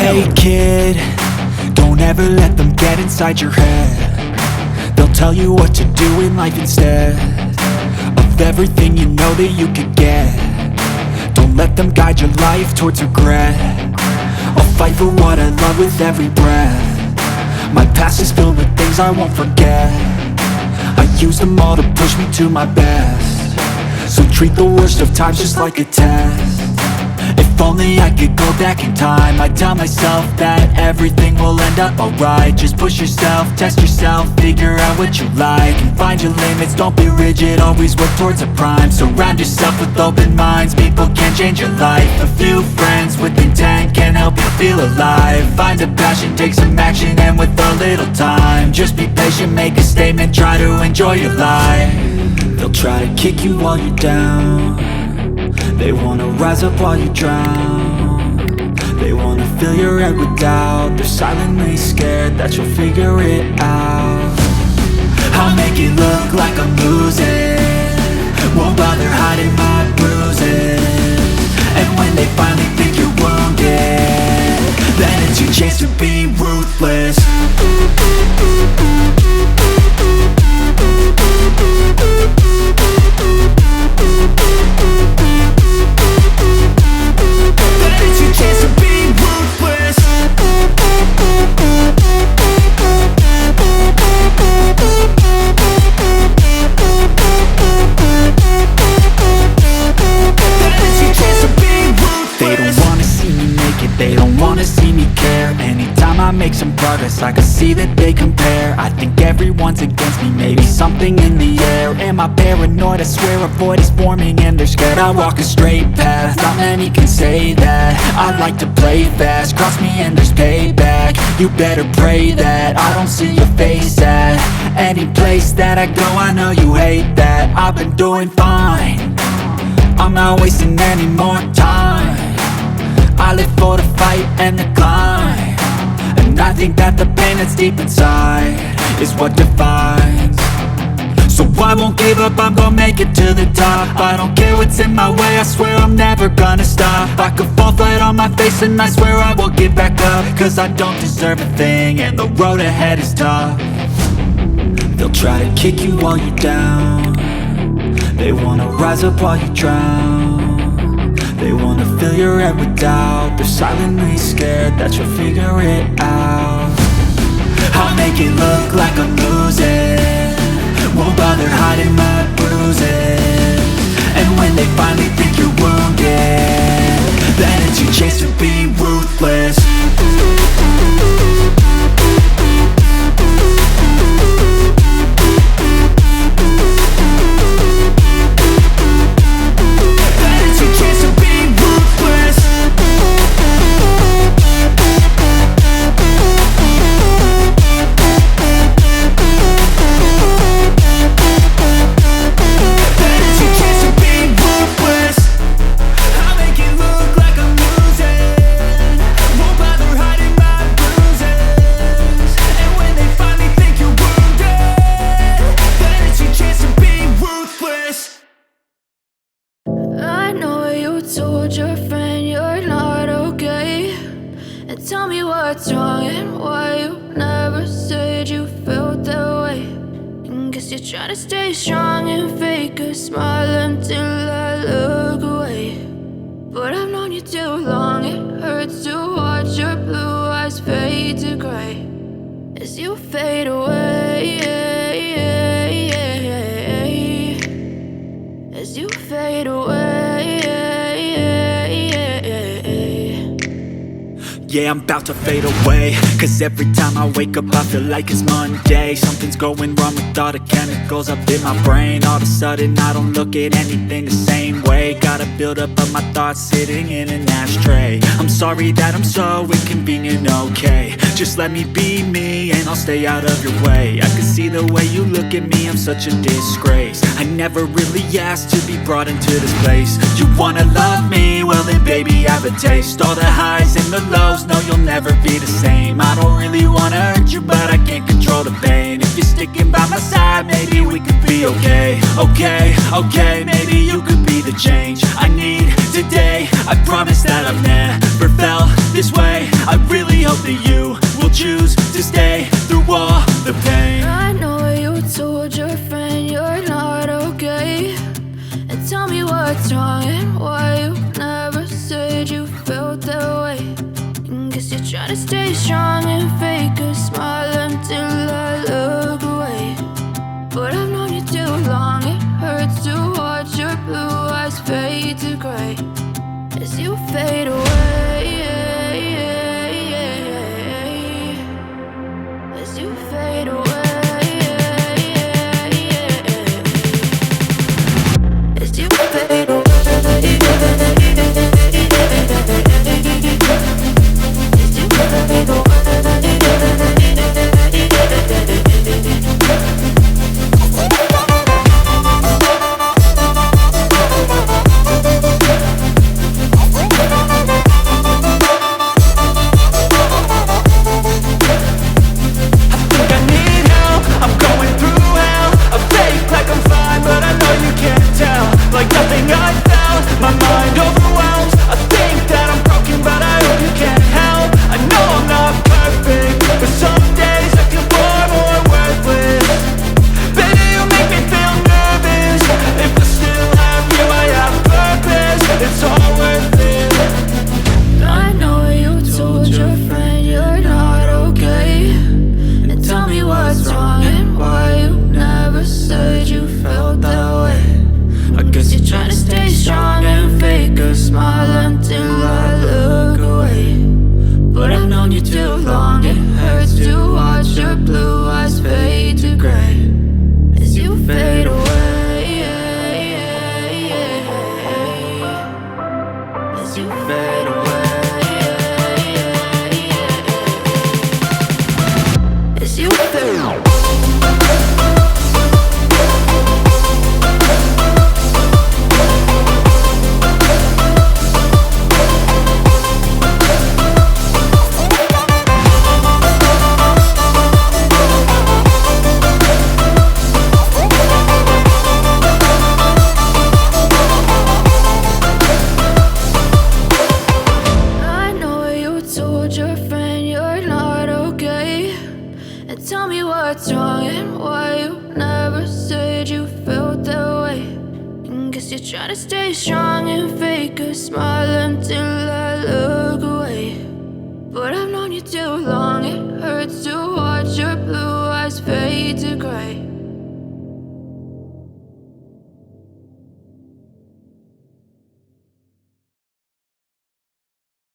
Hey kid, don't ever let them get inside your head. They'll tell you what to do in life instead of everything you know that you could get. Don't let them guide your life towards regret. I'll fight for what I love with every breath. My past is filled with things I won't forget. I use them all to push me to my best. So treat the worst of times just like a test. If only I could go back in time, I'd tell myself that everything will end up alright. Just push yourself, test yourself, figure out what you like, and find your limits, don't be rigid, always work towards a prime. Surround yourself with open minds, people can change your life. A few friends with intent can help you feel alive. Find a passion, take some action, and with a little time, just be patient, make a statement, try to enjoy your life. They'll try to kick you while you're down. They wanna rise up while you drown. They wanna fill your head with doubt. They're silently scared that you'll figure it out. I'll make it look like I'm losing, won't bother hiding my bruises. And when they finally think you're wounded, then it's your chance to be ruthless. I make some progress, I can see that they compare. I think everyone's against me, maybe something in the air. Am I paranoid? I swear a void is forming and they're scared. I walk a straight path, not many can say that. I like to play fast, cross me and there's payback. You better pray that I don't see your face at any place that I go. I know you hate that. I've been doing fine, I'm not wasting any more time. I live for the fight and the climb, and I think that the pain that's deep inside is what defines. So I won't give up, I'm gonna make it to the top. I don't care what's in my way, I swear I'm never gonna stop. I could fall flat on my face and I swear I will get back up, cause I don't deserve a thing and the road ahead is tough. They'll try to kick you while you're down. They wanna rise up while you drown. They wanna fill your head with doubt. They're silently scared that you'll figure it out. I'll make it look like I'm losing, won't bother hiding my bruises. And when they finally think you're wounded, then it's your chance to be ruthless. Tell me what's wrong and why you never said you felt that way. And guess you're trying to stay strong and fake a smile until I look away. But I've known you too long, it hurts to watch your blue eyes fade to gray as you fade away, as you fade away. Yeah, I'm about to fade away, cause every time I wake up I feel like it's Monday. Something's going wrong with all the chemicals up in my brain. All of a sudden I don't look at anything the same way. Gotta build up of my thoughts sitting in an ashtray. I'm sorry that I'm so inconvenient, okay. Just let me be me and I'll stay out of your way. I can see the way you look at me, I'm such a disgrace. I never really asked to be brought into this place. You wanna love me? Well then baby have a taste. All the highs and the lows, no you'll never be the same. I don't really wanna hurt you but I can't control the pain. If you're sticking by my side, maybe we could be okay. Okay, maybe you could be the change I need today. I promise that I've never felt this way. I really that you will choose to stay through all the pain. I know you told your friend you're not okay, and tell me what's wrong and why you never said you felt that way. And guess you're trying to stay strong and fake a smile until I look away. But I've known you too long, it hurts to watch your blue eyes fade to gray as you fade away, as you fade away. As you fade away, as you fade away. Like nothing I found, my mind overwhelms. I think that I'm broken, but I hope you can't help. I know I'm not perfect, but some days I feel far more worthless. Baby, you make me feel nervous. If I still have you, I have purpose. It's all worth it. I know you told your friend you're not okay, and tell me what's wrong and why you never said you felt that way. I guess you're trying to stay strong and fake a smile until I look away. But I've known you too long, it hurts to watch your blue eyes fade to gray as you fade away, as you fade away, as you fade away. Your friend you're not okay, and tell me what's wrong and why you never said you felt that way. And guess you're trying to stay strong and fake a smile until I look away. But I've known you too long, it hurts to watch your blue eyes fade to gray